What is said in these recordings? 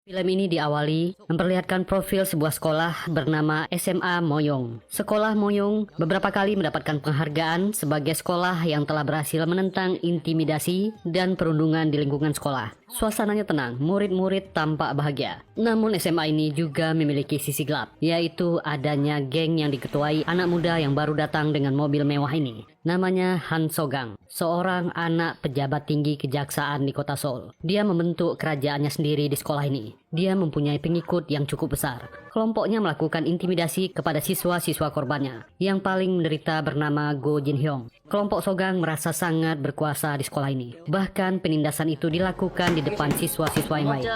Film ini diawali memperlihatkan profil sebuah sekolah bernama SMA Moyong. Sekolah Moyong beberapa kali mendapatkan penghargaan sebagai sekolah yang telah berhasil menentang intimidasi dan perundungan di lingkungan sekolah. Suasananya tenang, murid-murid tampak bahagia. Namun SMA ini juga memiliki sisi gelap, yaitu adanya geng yang diketuai anak muda yang baru datang dengan mobil mewah ini. Namanya Han Sogang, seorang anak pejabat tinggi kejaksaan di kota Seoul. Dia membentuk kerajaannya sendiri di sekolah ini. Dia mempunyai pengikut yang cukup besar. Kelompoknya melakukan intimidasi kepada siswa-siswa korbannya. Yang paling menderita bernama Go Jin Hyung. Kelompok Sogang merasa sangat berkuasa di sekolah ini. Bahkan penindasan itu dilakukan di depan siswa-siswa yang lain.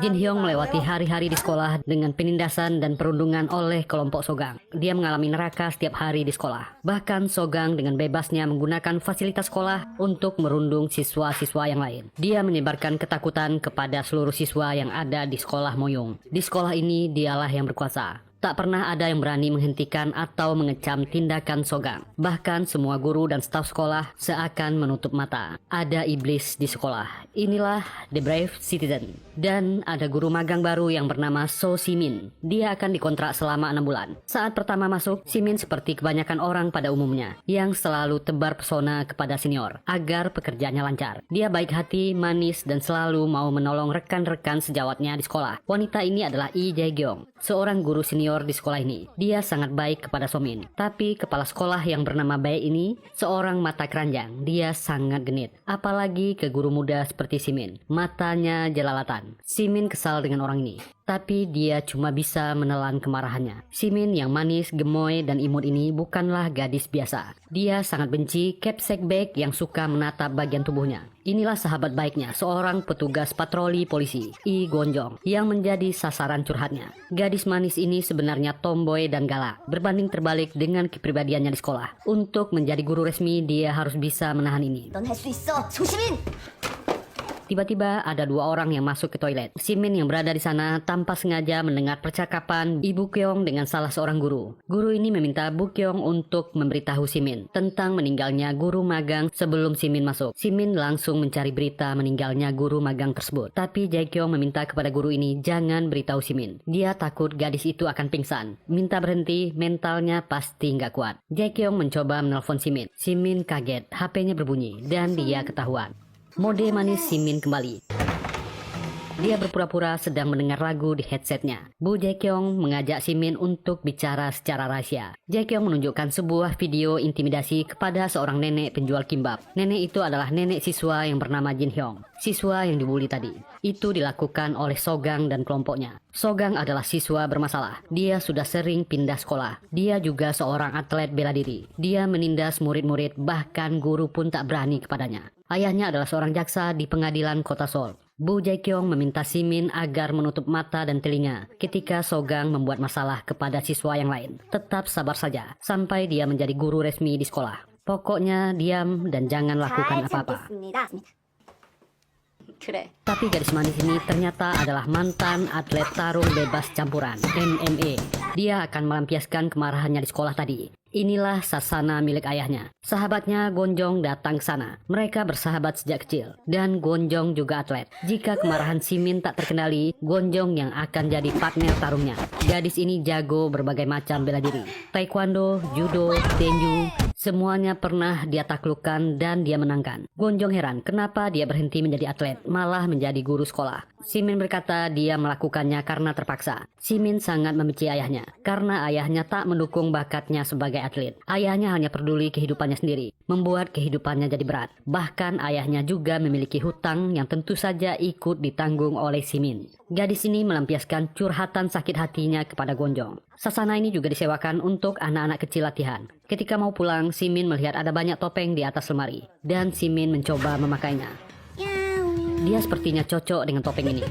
Jin Hyung melewati hari-hari di sekolah dengan penindasan dan perundungan oleh kelompok Sogang. Dia mengalami neraka setiap hari di sekolah. Bahkan Sogang dengan bebasnya menggunakan fasilitas sekolah untuk merundung siswa-siswa yang lain. Dia menyebarkan ketakutan kepada seluruh siswa yang ada di sekolah Moyong. Di sekolah ini dialah yang berkuasa. Tak pernah ada yang berani menghentikan atau mengecam tindakan Sogang. Bahkan semua guru dan staf sekolah seakan menutup mata. Ada iblis di sekolah. Inilah The Brave Citizen. Dan ada guru magang baru yang bernama So Simin. Dia akan dikontrak selama 6 bulan. Saat pertama masuk, Simin seperti kebanyakan orang pada umumnya, yang selalu tebar pesona kepada senior, agar pekerjaannya lancar. Dia baik hati, manis, dan selalu mau menolong rekan-rekan sejawatnya di sekolah. Wanita ini adalah Lee Jae-gyong, seorang guru senior di sekolah ini. Dia sangat baik kepada Somin. Tapi kepala sekolah yang bernama Bae ini seorang mata keranjang. Dia sangat genit. Apalagi ke guru muda seperti Simin. Matanya jelalatan. Simin kesal dengan orang ini. Tapi dia cuma bisa menelan kemarahannya. Simin yang manis, gemoy, dan imut ini bukanlah gadis biasa. Dia sangat benci Capsek Baek yang suka menatap bagian tubuhnya. Inilah sahabat baiknya, seorang petugas patroli polisi, Lee Gonjong, yang menjadi sasaran curhatnya. Gadis manis ini sebenarnya tomboy dan galak, berbanding terbalik dengan kepribadiannya di sekolah. Untuk menjadi guru resmi, dia harus bisa menahan ini. 넌 할 수 있어, 소시민! Tiba-tiba ada 2 orang yang masuk ke toilet. Simin yang berada di sana tanpa sengaja mendengar percakapan Ibu Kyong dengan salah seorang guru. Guru ini meminta Bu Kyong untuk memberitahu Simin tentang meninggalnya guru magang sebelum Simin masuk. Simin langsung mencari berita meninggalnya guru magang tersebut. Tapi Jae Kyong meminta kepada guru ini jangan beritahu Simin. Dia takut gadis itu akan pingsan. Minta berhenti, mentalnya pasti nggak kuat. Jae Kyong mencoba menelpon Simin. Simin kaget, HP-nya berbunyi dan dia ketahuan. Mode manis Simin kembali. Dia berpura-pura sedang mendengar lagu di headsetnya. Bu Jae Kyong mengajak Simin untuk bicara secara rahasia. Jae Kyong menunjukkan sebuah video intimidasi kepada seorang nenek penjual kimbap. Nenek itu adalah nenek siswa yang bernama Jin Hyung. Siswa yang dibully tadi. Itu dilakukan oleh Sogang dan kelompoknya. Sogang adalah siswa bermasalah. Dia sudah sering pindah sekolah. Dia juga seorang atlet bela diri. Dia menindas murid-murid, bahkan guru pun tak berani kepadanya. Ayahnya adalah seorang jaksa di pengadilan kota Seoul. Bu Jae Kyong meminta Simin agar menutup mata dan telinga ketika Sogang membuat masalah kepada siswa yang lain. Tetap sabar saja sampai dia menjadi guru resmi di sekolah. Pokoknya diam dan jangan lakukan apa-apa. Tapi gadis manis ini ternyata adalah mantan atlet tarung bebas campuran MMA. Dia akan melampiaskan kemarahannya di sekolah tadi. Inilah sasana milik ayahnya. Sahabatnya Gonjong datang ke sana. Mereka bersahabat sejak kecil. Dan Gonjong juga atlet. Jika kemarahan Simin tak terkendali, Gonjong yang akan jadi partner tarungnya. Gadis ini jago berbagai macam bela diri. Taekwondo, judo, tenju, semuanya pernah dia taklukkan dan dia menangkan. Gonjong heran kenapa dia berhenti menjadi atlet, malah menjadi guru sekolah. Simin berkata dia melakukannya karena terpaksa. Simin sangat membenci ayahnya, karena ayahnya tak mendukung bakatnya sebagai atlet. Ayahnya hanya peduli kehidupannya sendiri, membuat kehidupannya jadi berat. Bahkan ayahnya juga memiliki hutang yang tentu saja ikut ditanggung oleh Simin. Gadis ini melampiaskan curhatan sakit hatinya kepada Gonjong. Sasana ini juga disewakan untuk anak-anak kecil latihan. Ketika mau pulang, Simin melihat ada banyak topeng di atas lemari. Dan Simin mencoba memakainya. Dia sepertinya cocok dengan topeng ini.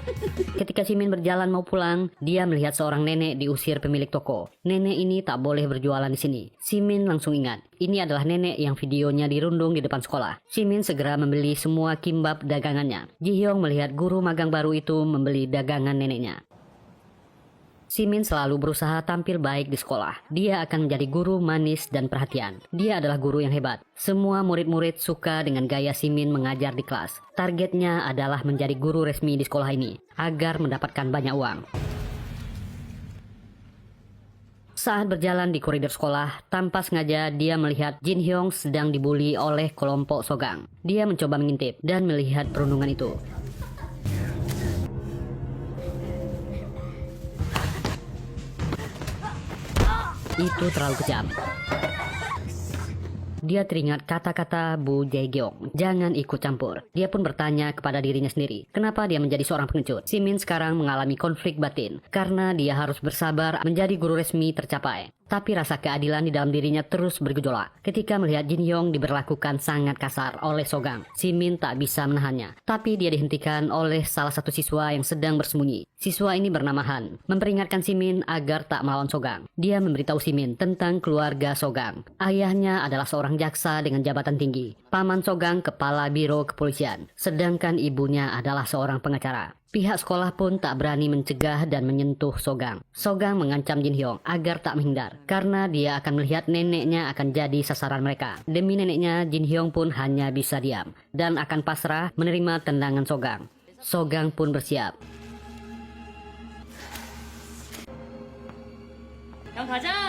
Ketika Simin berjalan mau pulang, dia melihat seorang nenek diusir pemilik toko. Nenek ini tak boleh berjualan di sini. Simin langsung ingat, ini adalah nenek yang videonya dirundung di depan sekolah. Simin segera membeli semua kimbap dagangannya. Ji Hyung melihat guru magang baru itu membeli dagangan neneknya. Simin selalu berusaha tampil baik di sekolah. Dia akan menjadi guru manis dan perhatian. Dia adalah guru yang hebat. Semua murid-murid suka dengan gaya Simin mengajar di kelas. Targetnya adalah menjadi guru resmi di sekolah ini agar mendapatkan banyak uang. Saat berjalan di koridor sekolah, tanpa sengaja dia melihat Jin Hyong sedang dibully oleh kelompok Sogang. Dia mencoba mengintip dan melihat perundungan itu. Itu terlalu kejam. Dia teringat kata-kata Bu Jae-gyong, jangan ikut campur. Dia pun bertanya kepada dirinya sendiri, kenapa dia menjadi seorang pengecut. Simin sekarang mengalami konflik batin, karena dia harus bersabar menjadi guru resmi tercapai. Tapi rasa keadilan di dalam dirinya terus bergejolak. Ketika melihat Jin Hyong diberlakukan sangat kasar oleh Sogang, Simin tak bisa menahannya. Tapi dia dihentikan oleh salah satu siswa yang sedang bersembunyi. Siswa ini bernama Han, memperingatkan Simin agar tak melawan Sogang. Dia memberitahu Simin tentang keluarga Sogang. Ayahnya adalah seorang jaksa dengan jabatan tinggi. Paman Sogang kepala biro kepolisian, sedangkan ibunya adalah seorang pengacara. Pihak sekolah pun tak berani mencegah dan menyentuh Sogang. Sogang mengancam Jin Hyong agar tak menghindar, karena dia akan melihat neneknya akan jadi sasaran mereka. Demi neneknya, Jin Hyong pun hanya bisa diam dan akan pasrah menerima tendangan Sogang. Sogang pun bersiap. Yang 가자!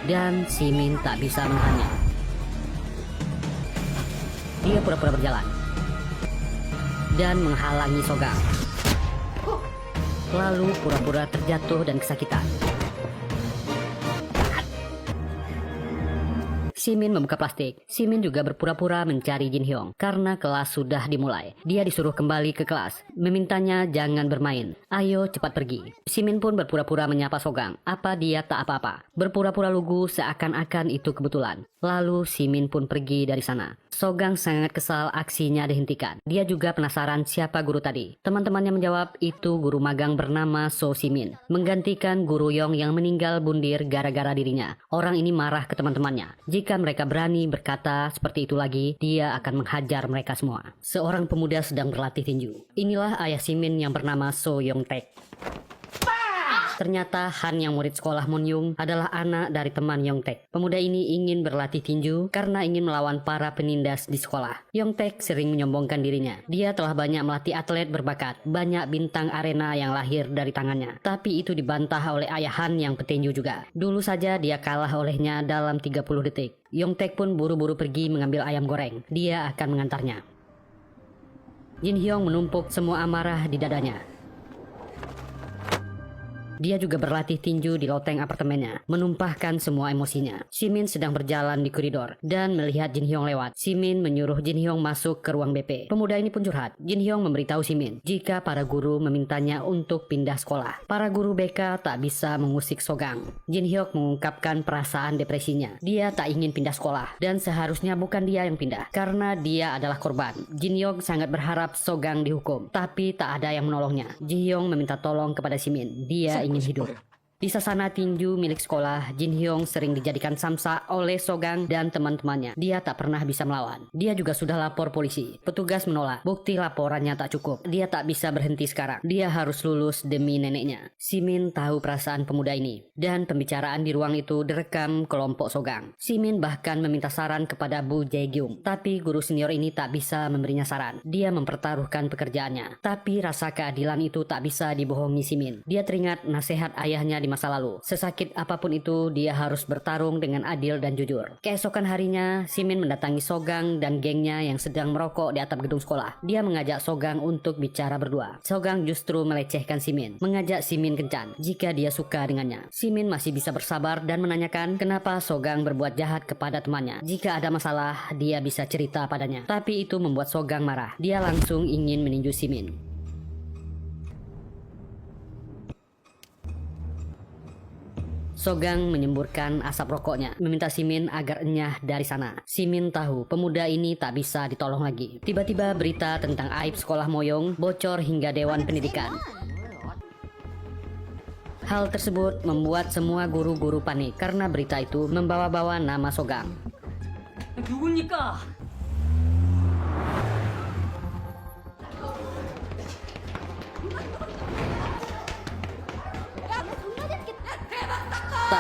Dan Simin tak bisa menahannya. Dia pura-pura berjalan dan menghalangi Sogang. Lalu pura-pura terjatuh dan kesakitan. Simin membuka plastik. Simin juga berpura-pura mencari Jin Hyong karena kelas sudah dimulai. Dia disuruh kembali ke kelas, memintanya jangan bermain. Ayo cepat pergi. Simin pun berpura-pura menyapa Sogang. Apa dia tak apa-apa? Berpura-pura lugu seakan-akan itu kebetulan. Lalu Simin pun pergi dari sana. Sogang sangat kesal aksinya dihentikan. Dia juga penasaran siapa guru tadi. Teman-temannya menjawab itu guru magang bernama So Simin, menggantikan guru Yong yang meninggal bundir gara-gara dirinya. Orang ini marah ke teman-temannya. Jika mereka berani berkata seperti itu lagi, dia akan menghajar mereka semua. Seorang pemuda sedang berlatih tinju. Inilah ayah Simin yang bernama So Yong Taek. Ternyata Han yang murid sekolah Monyung adalah anak dari teman Yong Taek. Pemuda ini ingin berlatih tinju karena ingin melawan para penindas di sekolah. Yong Taek sering menyombongkan dirinya. Dia telah banyak melatih atlet berbakat, banyak bintang arena yang lahir dari tangannya. Tapi itu dibantah oleh ayah Han yang petinju juga. Dulu saja dia kalah olehnya dalam 30 detik. Yong Taek pun buru-buru pergi mengambil ayam goreng. Dia akan mengantarnya. Jin Hyong menumpuk semua amarah di dadanya. Dia juga berlatih tinju di loteng apartemennya, menumpahkan semua emosinya. Simin sedang berjalan di koridor dan melihat Jin Hyong lewat. Simin menyuruh Jin Hyong masuk ke ruang BP. Pemuda ini pun curhat. Jin Hyong memberitahu Simin jika para guru memintanya untuk pindah sekolah. Para guru BK tak bisa mengusik Sogang. Jin Hyong mengungkapkan perasaan depresinya. Dia tak ingin pindah sekolah dan seharusnya bukan dia yang pindah karena dia adalah korban. Jin Hyong sangat berharap Sogang dihukum, tapi tak ada yang menolongnya. Jin Hyong meminta tolong kepada Simin. Dia ingin hidup. Di sasana tinju milik sekolah, Jin Hyong sering dijadikan samsa oleh Sogang dan teman-temannya. Dia tak pernah bisa melawan. Dia juga sudah lapor polisi. Petugas menolak. Bukti laporannya tak cukup. Dia tak bisa berhenti sekarang. Dia harus lulus demi neneknya. Simin tahu perasaan pemuda ini. Dan pembicaraan di ruang itu direkam kelompok Sogang. Simin bahkan meminta saran kepada Bu Jae-gyong. Tapi guru senior ini tak bisa memberinya saran. Dia mempertaruhkan pekerjaannya. Tapi rasa keadilan itu tak bisa dibohongi Simin. Dia teringat nasihat ayahnya di masa lalu. Sesakit apapun itu, dia harus bertarung dengan adil dan jujur. Keesokan harinya, Simin mendatangi Sogang dan gengnya yang sedang merokok di atap gedung sekolah. Dia mengajak Sogang untuk bicara berdua. Sogang justru melecehkan Simin, mengajak Simin kencan jika dia suka dengannya. Simin masih bisa bersabar dan menanyakan kenapa Sogang berbuat jahat kepada temannya. Jika ada masalah, dia bisa cerita padanya. Tapi itu membuat Sogang marah. Dia langsung ingin meninju Simin. Sogang menyemburkan asap rokoknya, meminta Simin agar enyah dari sana. Simin tahu pemuda ini tak bisa ditolong lagi. Tiba-tiba berita tentang aib sekolah Moyong bocor hingga Dewan Pendidikan. Hal tersebut membuat semua guru-guru panik karena berita itu membawa-bawa nama Sogang. 누굽니까?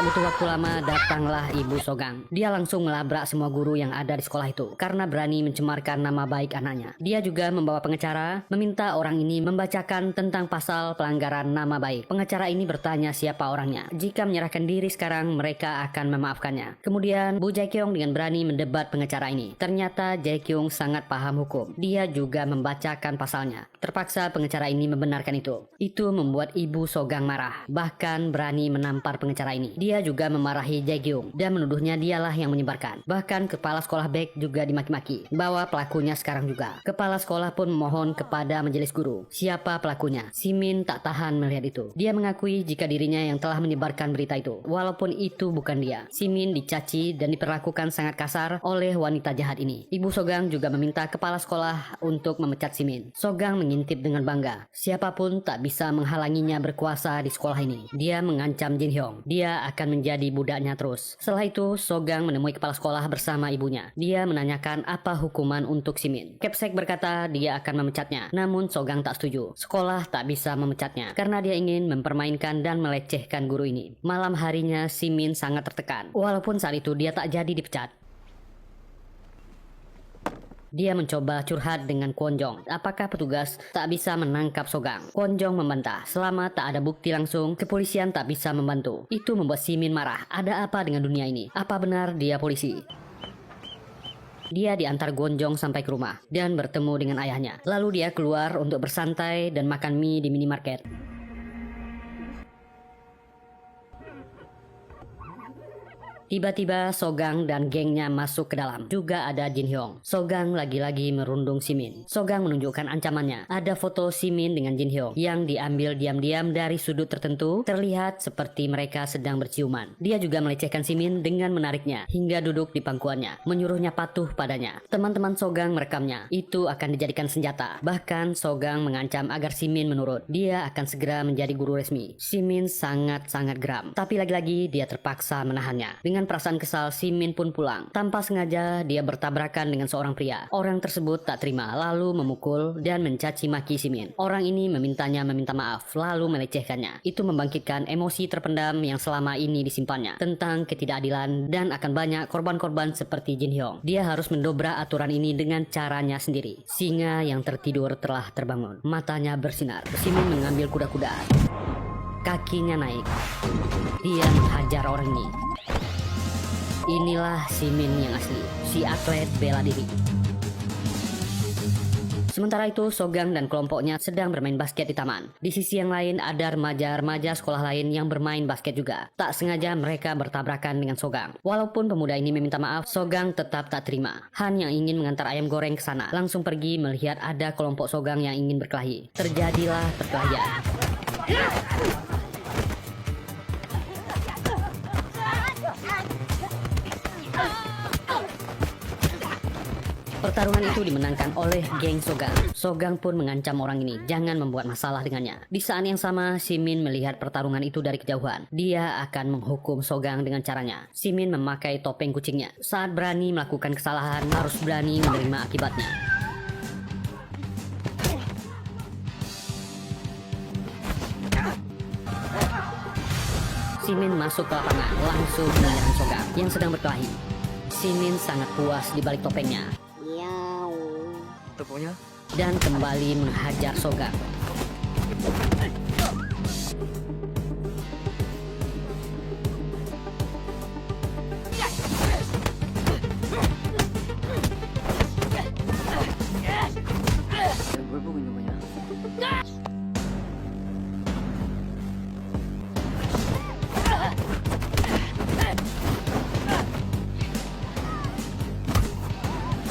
Tak butuh waktu lama, datanglah Ibu Sogang. Dia langsung melabrak semua guru yang ada di sekolah itu karena berani mencemarkan nama baik anaknya. Dia juga membawa pengacara, meminta orang ini membacakan tentang pasal pelanggaran nama baik. Pengacara ini bertanya siapa orangnya. Jika menyerahkan diri sekarang, mereka akan memaafkannya. Kemudian Bu Jae-kyung dengan berani mendebat pengacara ini. Ternyata Jae-kyung sangat paham hukum. Dia juga membacakan pasalnya. Terpaksa pengacara ini membenarkan itu. Itu membuat Ibu Sogang marah, bahkan berani menampar pengacara ini. Dia juga memarahi Jae-kyung dan menuduhnya dialah yang menyebarkan. Bahkan kepala sekolah Baek juga dimaki-maki bahwa pelakunya sekarang juga. Kepala sekolah pun memohon kepada majelis guru siapa pelakunya. Simin tak tahan melihat itu. Dia mengakui jika dirinya yang telah menyebarkan berita itu, walaupun itu bukan dia. Simin dicaci dan diperlakukan sangat kasar oleh wanita jahat ini. Ibu Sogang juga meminta kepala sekolah untuk memecat Simin. Sogang mengintip dengan bangga. Siapapun tak bisa menghalanginya berkuasa di sekolah ini. Dia mengancam Jin Hyong. Dia akan menjadi budaknya terus. Setelah itu, Sogang menemui kepala sekolah bersama ibunya. Dia menanyakan apa hukuman untuk Simin. Kepsek berkata dia akan memecatnya. Namun Sogang tak setuju. Sekolah tak bisa memecatnya karena dia ingin mempermainkan dan melecehkan guru ini. Malam harinya Simin sangat tertekan. Walaupun saat itu dia tak jadi dipecat. Dia mencoba curhat dengan Kwon Jong. Apakah petugas tak bisa menangkap Sogang? Kwon Jong membantah. Selama tak ada bukti langsung, kepolisian tak bisa membantu. Itu membuat Simin marah. Ada apa dengan dunia ini? Apa benar dia polisi? Dia diantar Kwon Jong sampai ke rumah dan bertemu dengan ayahnya. Lalu dia keluar untuk bersantai dan makan mie di minimarket. Tiba-tiba Sogang dan gengnya masuk ke dalam. Juga ada Jin Hyong. Sogang lagi-lagi merundung Simin. Sogang menunjukkan ancamannya. Ada foto Simin dengan Jin Hyong yang diambil diam-diam dari sudut tertentu. Terlihat seperti mereka sedang berciuman. Dia juga melecehkan Simin dengan menariknya hingga duduk di pangkuannya, menyuruhnya patuh padanya. Teman-teman Sogang merekamnya. Itu akan dijadikan senjata. Bahkan Sogang mengancam agar Simin menurut. Dia akan segera menjadi guru resmi. Simin sangat-sangat geram. Tapi lagi-lagi dia terpaksa menahannya. Dengan perasaan kesal, Simin pun pulang. Tanpa sengaja, dia bertabrakan dengan seorang pria. Orang tersebut tak terima, lalu memukul dan mencaci maki Simin. Orang ini memintanya meminta maaf, lalu melecehkannya. Itu membangkitkan emosi terpendam yang selama ini disimpannya tentang ketidakadilan dan akan banyak korban-korban seperti Jin Hyong. Dia harus mendobrak aturan ini dengan caranya sendiri. Singa yang tertidur telah terbangun. Matanya bersinar. Simin mengambil kuda-kuda. Kakinya naik. Dia menghajar orang ini. Inilah Simin yang asli, si atlet bela diri. Sementara itu, Sogang dan kelompoknya sedang bermain basket di taman. Di sisi yang lain, ada remaja-remaja sekolah lain yang bermain basket juga. Tak sengaja mereka bertabrakan dengan Sogang. Walaupun pemuda ini meminta maaf, Sogang tetap tak terima. Han yang ingin mengantar ayam goreng ke sana langsung pergi melihat ada kelompok Sogang yang ingin berkelahi. Terjadilah perkelahian. Pertarungan itu dimenangkan oleh geng Sogang. Sogang pun mengancam orang ini jangan membuat masalah dengannya. Di saat yang sama, Simin melihat pertarungan itu dari kejauhan. Dia akan menghukum Sogang dengan caranya. Simin memakai topeng kucingnya. Saat berani melakukan kesalahan, harus berani menerima akibatnya. Simin masuk ke lapangan, langsung menyerang Sogang yang sedang berkelahi. Simin sangat puas di balik topengnya. Dan kembali menghajar Sogang.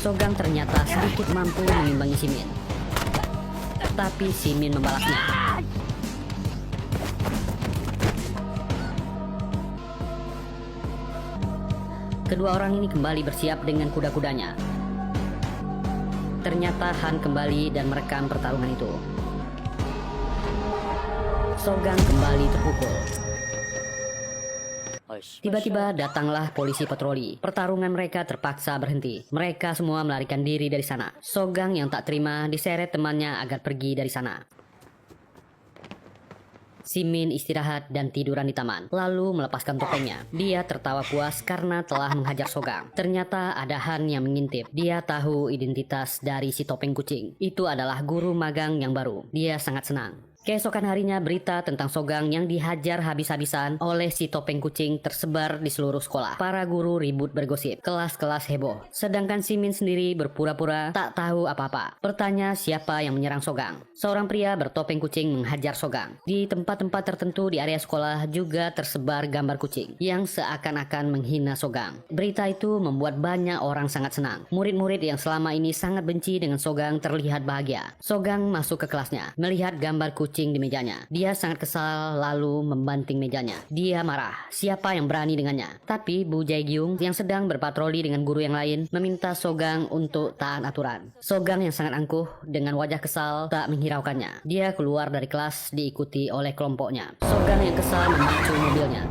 Sogang ternyata sedikit mampu mengimbangi Simin. Tapi Simin membalasnya. Kedua orang ini kembali bersiap dengan kuda-kudanya. Ternyata Han kembali dan merekam pertarungan itu. Sogang kembali terpukul. Tiba-tiba datanglah polisi patroli. Pertarungan mereka terpaksa berhenti. Mereka semua melarikan diri dari sana. Sogang yang tak terima diseret temannya agar pergi dari sana. Simin istirahat dan tiduran di taman, lalu melepaskan topengnya. Dia tertawa puas karena telah menghajar Sogang. Ternyata ada Han yang mengintip. Dia tahu identitas dari si topeng kucing. Itu adalah guru magang yang baru. Dia sangat senang. Keesokan harinya berita tentang Sogang yang dihajar habis-habisan oleh si topeng kucing tersebar di seluruh sekolah. Para guru ribut bergosip, kelas-kelas heboh. Sedangkan Simin sendiri berpura-pura tak tahu apa-apa. Bertanya siapa yang menyerang Sogang. Seorang pria bertopeng kucing menghajar Sogang. Di tempat-tempat tertentu di area sekolah juga tersebar gambar kucing yang seakan-akan menghina Sogang. Berita itu membuat banyak orang sangat senang. Murid-murid yang selama ini sangat benci dengan Sogang terlihat bahagia. Sogang masuk ke kelasnya, melihat gambar kucing di mejanya. Dia sangat kesal lalu membanting mejanya. Dia marah, siapa yang berani dengannya. Tapi Bu Jae-gyung yang sedang berpatroli dengan guru yang lain meminta Sogang untuk taat aturan. Sogang yang sangat angkuh dengan wajah kesal tak menghiraukannya. Dia keluar dari kelas diikuti oleh kelompoknya. Sogang yang kesal memacu mobilnya.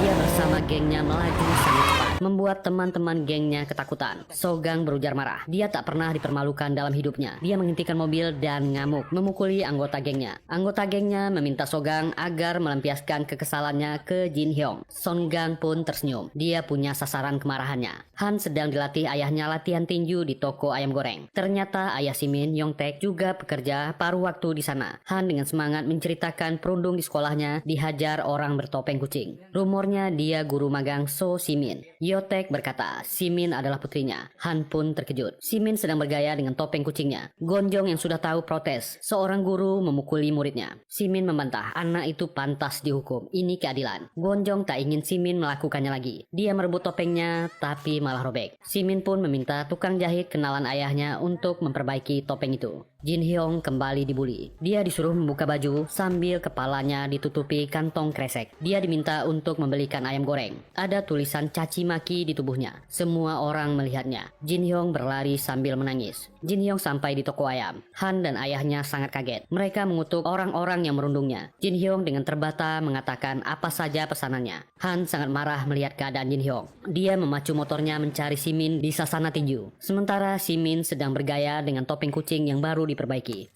Dia bersama gengnya melaju sangat cepat, membuat teman-teman gengnya ketakutan. Sogang berujar marah. Dia tak pernah dipermalukan dalam hidupnya. Dia menghentikan mobil dan ngamuk, memukuli anggota gengnya. Anggota gengnya meminta Sogang agar melampiaskan kekesalannya ke Jin Hyong. Sogang pun tersenyum. Dia punya sasaran kemarahannya. Han sedang dilatih ayahnya latihan tinju di toko ayam goreng. Ternyata ayah Simin, Yongtaek, juga bekerja paruh waktu di sana. Han dengan semangat menceritakan perundung di sekolahnya dihajar orang bertopeng kucing. Rumornya dia guru magang So Simin. Yotek berkata Simin adalah putrinya. Han pun terkejut. Simin sedang bergaya dengan topeng kucingnya. Gonjong yang sudah tahu protes. Seorang guru memukuli muridnya. Simin membantah anak itu pantas dihukum. Ini keadilan. Gonjong tak ingin Simin melakukannya lagi. Dia merebut topengnya tapi malah robek. Simin pun meminta tukang jahit kenalan ayahnya untuk memperbaiki topeng itu. Jin Hyong kembali dibully. Dia disuruh membuka baju sambil kepalanya ditutupi kantong kresek. Dia diminta untuk membelikan ayam goreng. Ada tulisan caci maki di tubuhnya. Semua orang melihatnya. Jin Hyong berlari sambil menangis. Jin Hyong sampai di toko ayam. Han dan ayahnya sangat kaget. Mereka mengutuk orang-orang yang merundungnya. Jin Hyong dengan terbata mengatakan apa saja pesanannya. Han sangat marah melihat keadaan Jin Hyong. Dia memacu motornya mencari Simin di sasana tinju. Sementara Simin sedang bergaya dengan topeng kucing yang baru diperbaiki.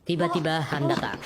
Tiba-tiba Han datang.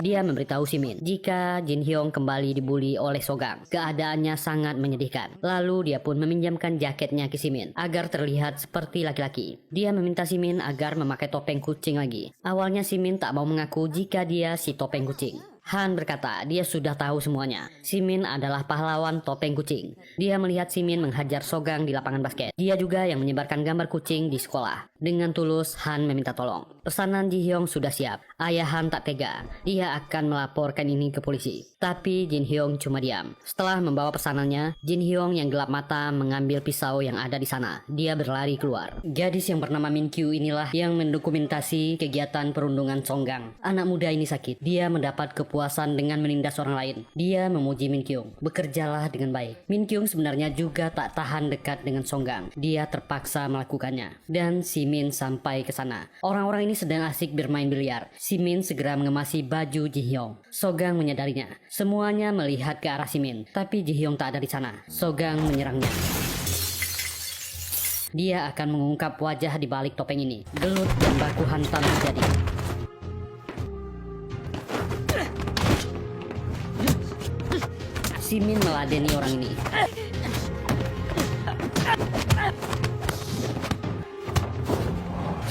Dia memberitahu Simin jika Jin Hyong kembali dibully oleh Sogang. Keadaannya sangat menyedihkan. Lalu dia pun meminjamkan jaketnya ke Simin agar terlihat seperti laki-laki. Dia meminta Simin agar memakai topeng kucing lagi. Awalnya Simin tak mau mengaku jika dia si topeng kucing. Han berkata dia sudah tahu semuanya. Simin adalah pahlawan topeng kucing. Dia melihat Simin menghajar Sogang di lapangan basket. Dia juga yang menyebarkan gambar kucing di sekolah. Dengan tulus Han meminta tolong. Pesanan Ji Hyong sudah siap. Ayah Han tak tega. Dia akan melaporkan ini ke polisi. Tapi Jin Hyong cuma diam. Setelah membawa pesanannya, Jin Hyong yang gelap mata mengambil pisau yang ada di sana. Dia berlari keluar. Gadis yang bernama Min Kyu inilah yang mendokumentasi kegiatan perundungan Sogang. Anak muda ini sakit. Dia mendapat kepuasan dengan menindas orang lain. Dia memuji Min Kyung. Bekerjalah dengan baik. Min Kyung sebenarnya juga tak tahan dekat dengan Sogang. Dia terpaksa melakukannya. Dan Simin sampai ke sana. Orang-orang ini sedang asik bermain biliar. Simin segera mengemasi baju Ji Hyong. Sogang menyadarinya. Semuanya melihat ke arah Simin. Tapi Ji Hyong tak ada di sana. Sogang menyerangnya. Dia akan mengungkap wajah di balik topeng ini. Gelut dan baku hantam terjadi. Simin meladeni orang ini.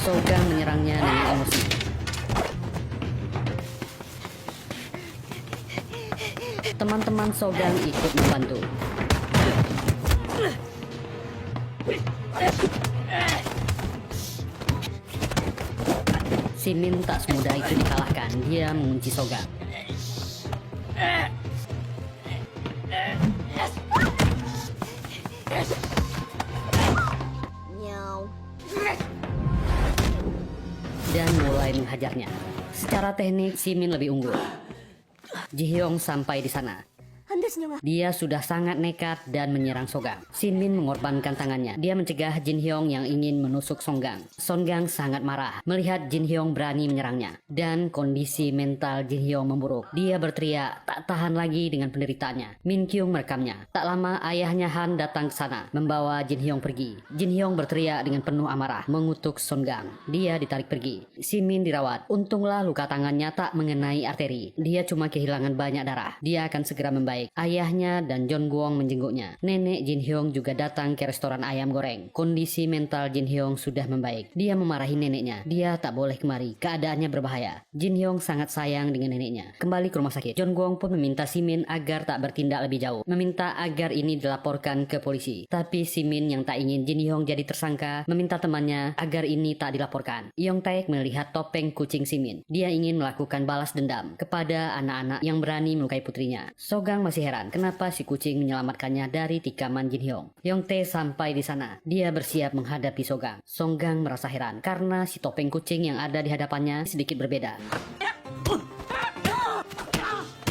Sogang menyerangnya dengan emosi. Teman-teman Sogang ikut membantu. Simin tak semudah itu dikalahkan. Dia mengunci Sogang. Dan mulai menghajarnya. Secara teknik Simin lebih unggul. Ji Hyong sampai di sana. Dia sudah sangat nekat dan menyerang Sogang. Sin Min mengorbankan tangannya. Dia mencegah Jin Hyong yang ingin menusuk Songgang. Songgang sangat marah melihat Jin Hyong berani menyerangnya. Dan kondisi mental Jin Hyong memburuk. Dia berteriak tak tahan lagi dengan penderitaannya. Min Kyung merekamnya. Tak lama ayahnya Han datang ke sana membawa Jin Hyong pergi. Jin Hyong berteriak dengan penuh amarah mengutuk Songgang. Dia ditarik pergi. Si Min dirawat. Untunglah luka tangannya tak mengenai arteri. Dia cuma kehilangan banyak darah. Dia akan segera membaik. Ayahnya dan John Gwong menjenguknya. Nenek Jin Hyong juga datang ke restoran ayam goreng. Kondisi mental Jin Hyong sudah membaik. Dia memarahi neneknya. Dia tak boleh kemari. Keadaannya berbahaya. Jin Hyong sangat sayang dengan neneknya. Kembali ke rumah sakit. John Gwong pun meminta Si Min agar tak bertindak lebih jauh. Meminta agar ini dilaporkan ke polisi. Tapi Si Min yang tak ingin Jin Hyong jadi tersangka meminta temannya agar ini tak dilaporkan. Yong Taek melihat topeng kucing Si Min. Dia ingin melakukan balas dendam kepada anak-anak yang berani melukai putrinya. Sogang masih heran kenapa si kucing menyelamatkannya dari tikaman Jin Hyong. Yong Tae sampai di sana. Dia bersiap menghadapi Sogang. Songgang merasa heran karena si topeng kucing yang ada di hadapannya sedikit berbeda.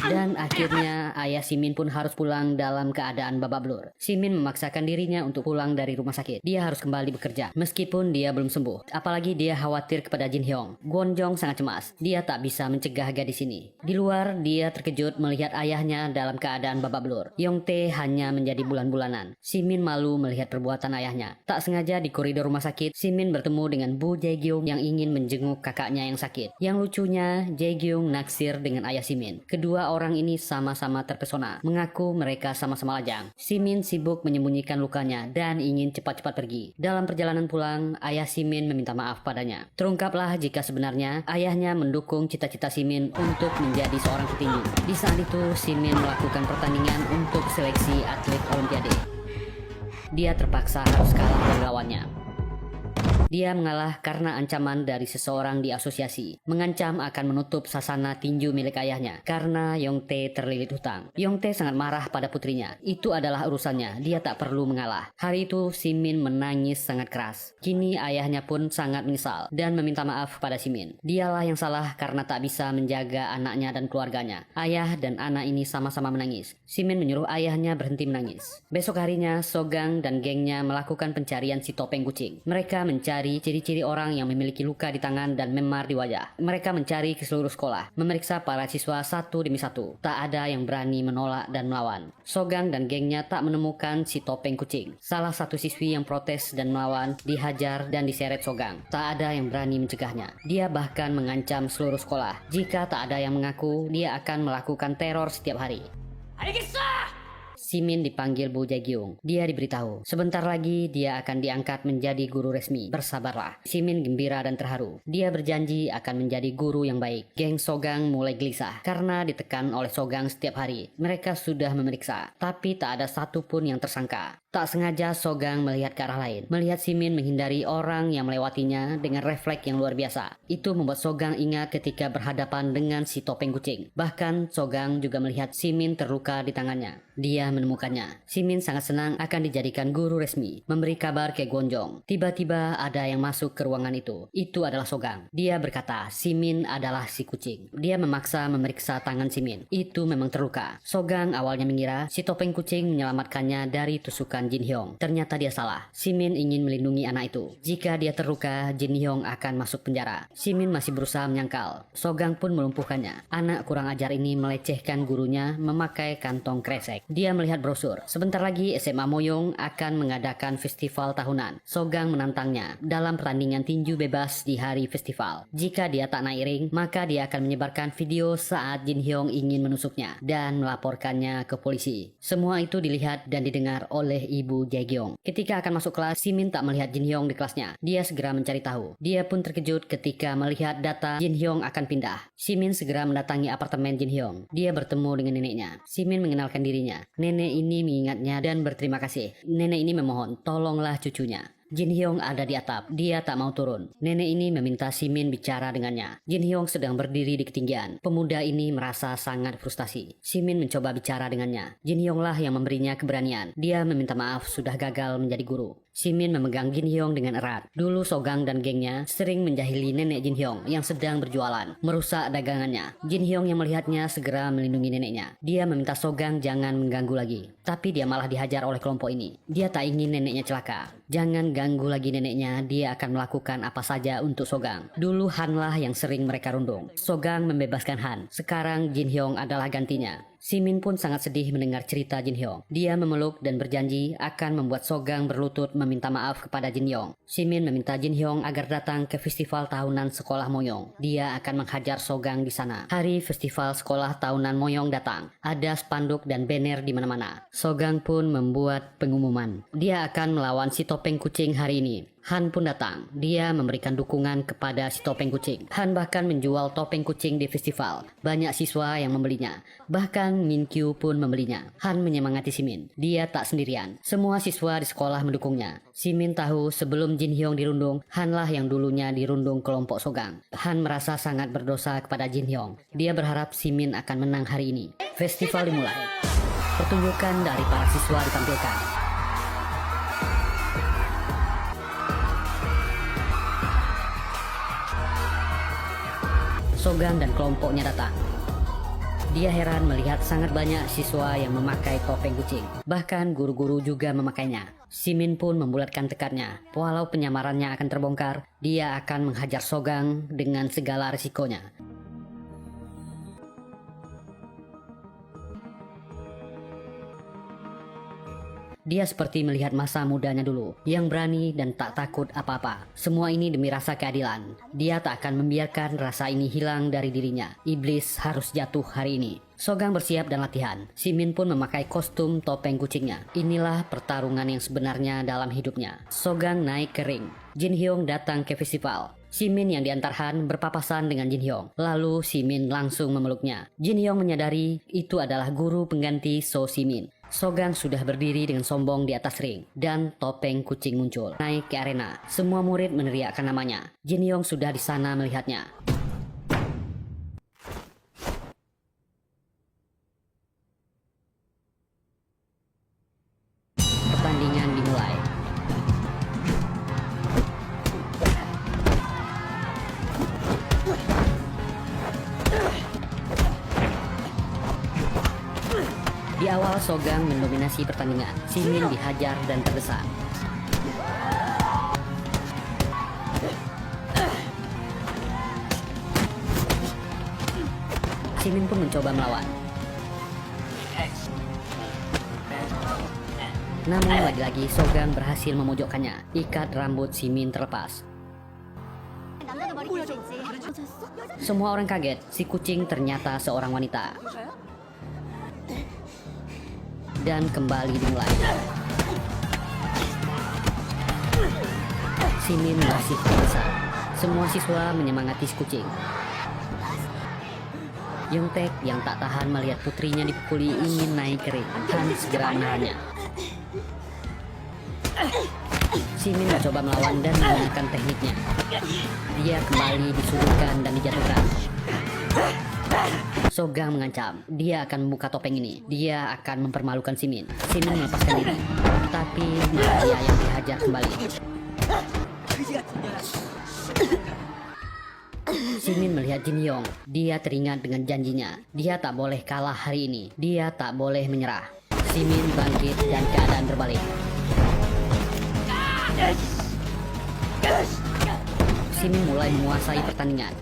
Dan akhirnya ayah Si Min pun harus pulang dalam keadaan babak belur. Si Min memaksakan dirinya untuk pulang dari rumah sakit. Dia harus kembali bekerja meskipun dia belum sembuh. Apalagi dia khawatir kepada Jin Hyong. Gwon Jong sangat cemas. Dia tak bisa mencegah gadis ini. Di luar dia terkejut melihat ayahnya dalam keadaan babak belur. Yong Tae hanya menjadi bulan-bulanan. Si Min malu melihat perbuatan ayahnya. Tak sengaja di koridor rumah sakit, Si Min bertemu dengan Bu Jae-gyung yang ingin menjenguk kakaknya yang sakit. Yang lucunya, Jae-gyung naksir dengan ayah Si Min. Kedua orang ini sama-sama terpesona, mengaku mereka sama-sama lajang. Si Min sibuk menyembunyikan lukanya dan ingin cepat-cepat pergi. Dalam perjalanan pulang, ayah Si Min meminta maaf padanya. Terungkaplah jika sebenarnya ayahnya mendukung cita-cita Si Min untuk menjadi seorang petinju. Di saat itu, Si Min melakukan pertandingan untuk seleksi atlet Olimpiade. Dia terpaksa harus kalah dari lawannya. Dia mengalah karena ancaman dari seseorang di asosiasi. Mengancam akan menutup sasana tinju milik ayahnya karena Yong Tae terlilit hutang. Yong Tae sangat marah pada putrinya. Itu adalah urusannya. Dia tak perlu mengalah. Hari itu Si Min menangis sangat keras. Kini ayahnya pun sangat menyesal dan meminta maaf pada Si Min. Dialah yang salah karena tak bisa menjaga anaknya dan keluarganya. Ayah dan anak ini sama-sama menangis. Si Min menyuruh ayahnya berhenti menangis. Besok harinya Sogang dan gengnya melakukan pencarian si topeng kucing. Mereka mencari ciri-ciri orang yang memiliki luka di tangan dan memar di wajah. Mereka mencari ke seluruh sekolah, memeriksa para siswa satu demi satu. Tak ada yang berani menolak dan melawan. Sogang dan gengnya tak menemukan si topeng kucing. Salah satu siswi yang protes dan melawan dihajar dan diseret Sogang. Tak ada yang berani mencegahnya. Dia bahkan mengancam seluruh sekolah. Jika tak ada yang mengaku, dia akan melakukan teror setiap hari. Si Min dipanggil Bu Jae-gyung. Dia diberitahu, sebentar lagi dia akan diangkat menjadi guru resmi. Bersabarlah. Si Min gembira dan terharu. Dia berjanji akan menjadi guru yang baik. Geng Sogang mulai gelisah karena ditekan oleh Sogang setiap hari. Mereka sudah memeriksa, tapi tak ada satupun yang tersangka. Tak sengaja Sogang melihat ke arah lain. Melihat Si Min menghindari orang yang melewatinya dengan refleks yang luar biasa. Itu membuat Sogang ingat ketika berhadapan dengan si topeng kucing. Bahkan Sogang juga melihat Si Min terluka di tangannya. Dia menemukannya. Si Min sangat senang akan dijadikan guru resmi. Memberi kabar ke Gwon Jong. Tiba-tiba ada yang masuk ke ruangan itu. Itu adalah Sogang. Dia berkata Si Min adalah si kucing. Dia memaksa memeriksa tangan Si Min. Itu memang terluka. Sogang awalnya mengira si topeng kucing menyelamatkannya dari tusukan Jin Hyong. Ternyata dia salah. Si Min ingin melindungi anak itu. Jika dia terluka, Jin Hyong akan masuk penjara. Si Min masih berusaha menyangkal. Sogang pun melumpuhkannya. Anak kurang ajar ini melecehkan gurunya memakai kantong kresek. Dia melihat brosur. Sebentar lagi SMA Moyong akan mengadakan festival tahunan. Sogang menantangnya dalam pertandingan tinju bebas di hari festival. Jika dia tak naik ring, maka dia akan menyebarkan video saat Jin Hyong ingin menusuknya dan melaporkannya ke polisi. Semua itu dilihat dan didengar oleh Ibu Jae-gyung. Ketika akan masuk kelas, Si Min tak melihat Jin Hyong di kelasnya. Dia segera mencari tahu. Dia pun terkejut ketika melihat data Jin Hyong akan pindah. Si Min segera mendatangi apartemen Jin Hyong. Dia bertemu dengan neneknya. Si Min mengenalkan dirinya. Nenek ini mengingatnya dan berterima kasih. Nenek ini memohon, tolonglah cucunya. Jin Hyong ada di atap. Dia tak mau turun. Nenek ini meminta Si Min bicara dengannya. Jin Hyong sedang berdiri di ketinggian. Pemuda ini merasa sangat frustasi. Si Min mencoba bicara dengannya. Jin Hyong lah yang memberinya keberanian. Dia meminta maaf sudah gagal menjadi guru. Simin memegang Jin Hyong dengan erat. Dulu Sogang dan gengnya sering menjahili nenek Jin Hyong yang sedang berjualan, merusak dagangannya. Jin Hyong yang melihatnya segera melindungi neneknya. Dia meminta Sogang jangan mengganggu lagi. Tapi dia malah dihajar oleh kelompok ini. Dia tak ingin neneknya celaka. Jangan ganggu lagi neneknya, dia akan melakukan apa saja untuk Sogang. Dulu Han lah yang sering mereka rundung. Sogang membebaskan Han. Sekarang Jin Hyong adalah gantinya. Simin pun sangat sedih mendengar cerita Jin Hyong. Dia memeluk dan berjanji akan membuat Sogang berlutut meminta maaf kepada Jin Hyong. Simin meminta Jin Hyong agar datang ke festival tahunan sekolah Moyong. Dia akan menghajar Sogang di sana. Hari festival sekolah tahunan Moyong datang. Ada spanduk dan banner di mana-mana. Sogang pun membuat pengumuman. Dia akan melawan si topeng kucing hari ini. Han pun datang. Dia memberikan dukungan kepada si topeng kucing. Han bahkan menjual topeng kucing di festival. Banyak siswa yang membelinya. Bahkan Min Kyu pun membelinya. Han menyemangati Simin. Dia tak sendirian. Semua siswa di sekolah mendukungnya. Simin tahu sebelum Jin Hyong dirundung, Han lah yang dulunya dirundung kelompok Sogang. Han merasa sangat berdosa kepada Jin Hyong. Dia berharap Simin akan menang hari ini. Festival dimulai. Pertunjukan dari para siswa ditampilkan. Sogang dan kelompoknya datang. Dia heran melihat sangat banyak siswa yang memakai topeng kucing. Bahkan guru-guru juga memakainya. Simin pun membulatkan tekadnya. Walau penyamarannya akan terbongkar, dia akan menghajar Sogang dengan segala risikonya. Dia seperti melihat masa mudanya dulu, yang berani dan tak takut apa-apa. Semua ini demi rasa keadilan. Dia tak akan membiarkan rasa ini hilang dari dirinya. Iblis harus jatuh hari ini. Sogang bersiap dan latihan. Simin pun memakai kostum topeng kucingnya. Inilah pertarungan yang sebenarnya dalam hidupnya. Sogang naik ke ring. Jin Hyong datang ke festival. Simin yang diantar Han berpapasan dengan Jin Hyong. Lalu Simin langsung memeluknya. Jin Hyong menyadari itu adalah guru pengganti So Simin. Sogang sudah berdiri dengan sombong di atas ring. Dan topeng kucing muncul. Naik ke arena. Semua murid meneriakkan namanya. Jin Hyong sudah di sana melihatnya. Pertandingan dimulai. Di awal Sogang mendominasi pertandingan. Simin dihajar dan terdesak. Simin pun mencoba melawan. Namun lagi-lagi Sogang berhasil memojokkannya. Ikat rambut Simin terlepas. Semua orang kaget, si kucing ternyata seorang wanita. Dan kembali dimulai. Simin masih terbesar. Semua siswa menyemangati si kucing. Yongtaek yang tak tahan melihat putrinya dipukuli ingin naik ke ring. Han segera menahannya. Simin mencoba melawan dan menggunakan tekniknya. Dia kembali disudutkan dan dijatuhkan. Sogang mengancam, dia akan membuka topeng ini. Dia akan mempermalukan Simin. Simin melepaskan diri, tapi dia yang dihajar kembali. Simin melihat Jin Hyong. Dia teringat dengan janjinya. Dia tak boleh kalah hari ini. Dia tak boleh menyerah. Simin bangkit dan keadaan berbalik. Simin mulai menguasai pertandingan.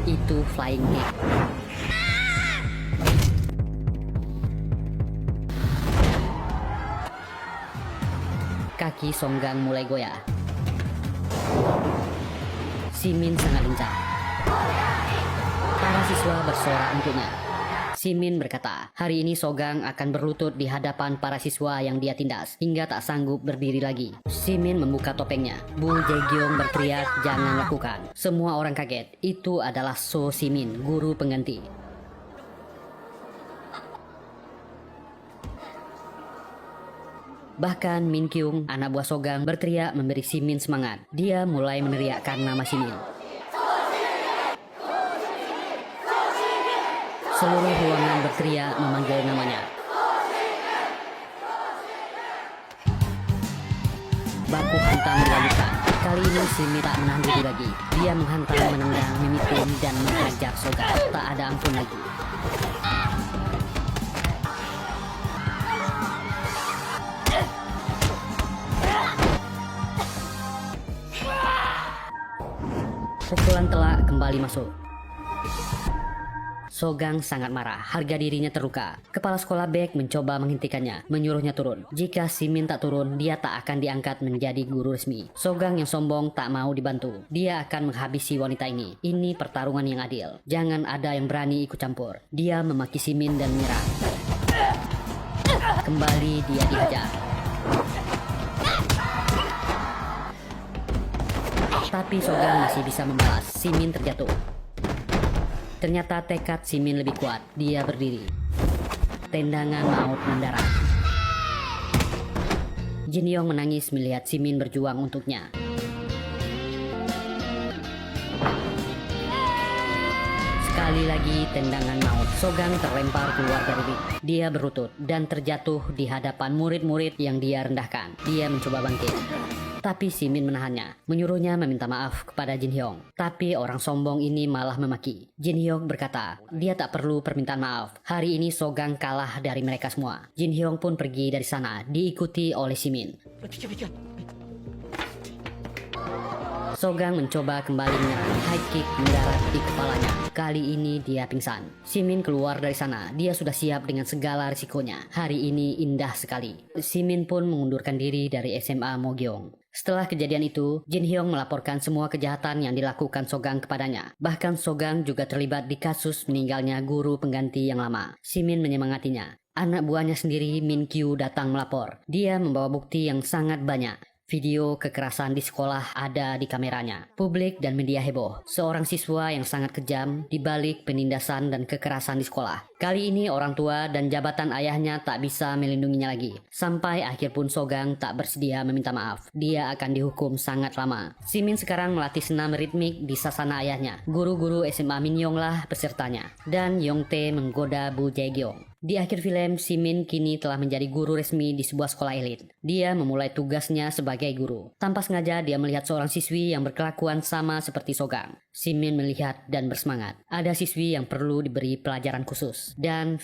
Itu flying kick. Kaki Sogang mulai goyah. Simin sangat lincah. Para siswa bersorak untuknya. Simin berkata, hari ini Sogang akan berlutut di hadapan para siswa yang dia tindas hingga tak sanggup berdiri lagi. Simin membuka topengnya. Bu Jae-gyong berteriak, jangan lakukan. Semua orang kaget. Itu adalah So Simin, guru pengganti. Bahkan Min Kyung, anak buah Sogang, berteriak memberi Simin semangat. Dia mulai meneriakkan nama Simin. Seluruh ruangan berteriak memanggil namanya. Kali ini Simin tak menahan diri lagi. Dia menghantam, menendang, memikul, dan menghajar Sogang. Tak ada ampun lagi. Pukulan telak kembali masuk. Sogang sangat marah, harga dirinya terluka. Kepala sekolah Baek mencoba menghentikannya, menyuruhnya turun. Jika Simin tak turun, dia tak akan diangkat menjadi guru resmi. Sogang yang sombong tak mau dibantu. Dia akan menghabisi wanita ini. Ini pertarungan yang adil. Jangan ada yang berani ikut campur. Dia memaki Simin dan menyerang. Kembali dia dihajar. Tapi Sogang masih bisa membalas. Simin terjatuh. Ternyata tekad Simin lebih kuat. Dia berdiri. Tendangan maut mendarat. Jin Hyong menangis melihat Simin berjuang untuknya. Sekali lagi tendangan maut. Sogang terlempar keluar dari ring. Dia berlutut dan terjatuh di hadapan murid-murid yang dia rendahkan. Dia mencoba bangkit. Tapi Simin menahannya, menyuruhnya meminta maaf kepada Jin Hyong. Tapi orang sombong ini malah memaki. Jin Hyong berkata, dia tak perlu permintaan maaf. Hari ini Sogang kalah dari mereka semua. Jin Hyong pun pergi dari sana, diikuti oleh Simin. Sogang mencoba kembali menyerang. High kick mendarat di kepalanya. Kali ini dia pingsan. Simin keluar dari sana. Dia sudah siap dengan segala risikonya. Hari ini indah sekali. Simin pun mengundurkan diri dari SMA Mogyeong. Setelah kejadian itu, Jin Hyong melaporkan semua kejahatan yang dilakukan Sogang kepadanya. Bahkan Sogang juga terlibat di kasus meninggalnya guru pengganti yang lama. Simin menyemangatinya. Anak buahnya sendiri, Min Kyu, datang melapor. Dia membawa bukti yang sangat banyak. Video kekerasan di sekolah ada di kameranya. Publik dan media heboh. Seorang siswa yang sangat kejam di balik penindasan dan kekerasan di sekolah. Kali ini orang tua dan jabatan ayahnya tak bisa melindunginya lagi. Sampai akhir pun Sogang tak bersedia meminta maaf. Dia akan dihukum sangat lama. Simin sekarang melatih senam ritmik di sasana ayahnya. Guru-guru SMA Min Yong lah pesertanya. Dan Yongtae menggoda Bu Jae-gyong. Di akhir film, Simin kini telah menjadi guru resmi di sebuah sekolah elit. Dia memulai tugasnya sebagai guru. Tanpa sengaja dia melihat seorang siswi yang berkelakuan sama seperti Sogang. Simin melihat dan bersemangat. Ada siswi yang perlu diberi pelajaran khusus. Dan